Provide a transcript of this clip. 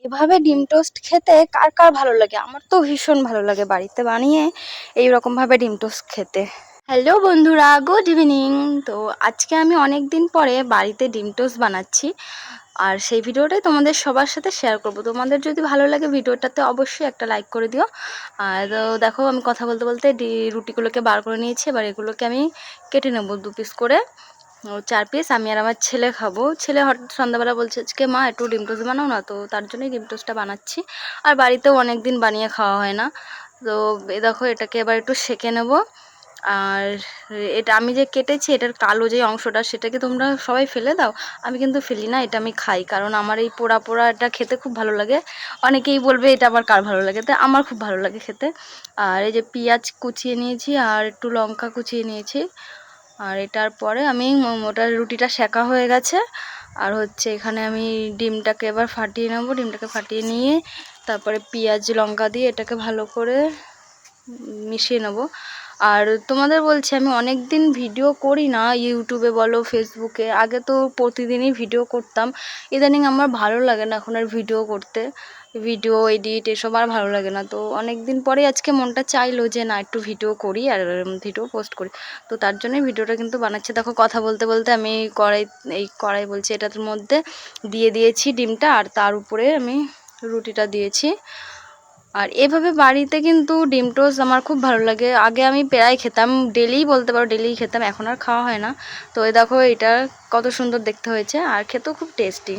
এভাবে ডিম টোস্ট খেতে কার কার ভালো লাগে? আমার তো ভীষণ ভালো লাগে বাড়িতে বানিয়ে এইরকম ভাবে ডিম টোস্ট খেতে। হ্যালো বন্ধুরা, গুড ইভিনিং। তো আজকে আমি অনেক দিন পরে বাড়িতে ডিম টোস্ট বানাচ্ছি, আর সেই ভিডিওটাই তোমাদের সবার সাথে শেয়ার করব। তোমাদের যদি ভালো লাগে ভিডিওটাতে অবশ্যই একটা লাইক করে দিও। আর তো দেখো, আমি কথা বলতে বলতে রুটিগুলোকে বার করে নিয়েছি। এবার এগুলোকে আমি কেটে নেবো 2 পিস করে, 4 পিস। আমি আর আমার ছেলে খাবো। ছেলে হঠাৎ সন্ধ্যাবেলা বলছে আজকে মা একটু ডিম টোস্ট বানাও না, তো তার জন্যই ডিম টোস্টটা বানাচ্ছি। আর বাড়িতেও অনেক দিন বানিয়ে খাওয়া হয় না। তো দেখো, এটাকে এবার একটু সেঁকে নেবো। আর এটা আমি যে কেটেছি, এটার কালো যে অংশটা সেটাকে তোমরা সবাই ফেলে দাও, আমি কিন্তু ফেলি না, এটা আমি খাই। কারণ আমার এই পোড়া পোড়া এটা খেতে খুব ভালো লাগে। অনেকেই বলবে এটা আবার কার ভালো লাগে, তো আমার খুব ভালো লাগে খেতে। আর এই যে পেঁয়াজ কুচিয়ে নিয়েছি আর একটু লঙ্কা কুচিয়ে নিয়েছি। আর এটার পরে আমি ওটা রুটিটা সেঁকা হয়ে গেছে। আর হচ্ছে এখানে আমি ডিমটাকে এবার ফাটিয়ে নেবো। ডিমটাকে ফাটিয়ে নিয়ে তারপরে পেঁয়াজ লঙ্কা দিয়ে এটাকে ভালো করে মিশিয়ে নেবো। আর তোমাদের বলছি, আমি অনেক দিন ভিডিও করি না, ইউটিউবে বলো ফেসবুকে। আগে তো প্রতিদিনই ভিডিও করতাম, ইদানিং আমার ভালো লাগে না এখন আর ভিডিও করতে। ভিডিও এডিট এসব আর ভালো লাগে না। তো অনেক দিন পরে আজকে মনটা চাইলো যে না, একটু ভিডিও করি আর ভিডিও পোস্ট করি। তো তার জন্যই ভিডিওটা কিন্তু বানাচ্ছি। দেখো, কথা বলতে বলতে আমি কড়াই বলছি, এটার মধ্যে দিয়ে দিয়েছি ডিমটা, আর তার উপরে আমি রুটিটা দিয়েছি। আর এভাবে বাড়িতে কিন্তু ডিম টোস্ট আমার খুব ভালো লাগে। আগে আমি প্রায় খেতাম, ডেলিই বলতে পারো, ডেলিই খেতাম। এখন আর খাওয়া হয় না। তো এই দেখো, এটা কত সুন্দর দেখতে হয়েছে আর খেতেও খুব টেস্টি।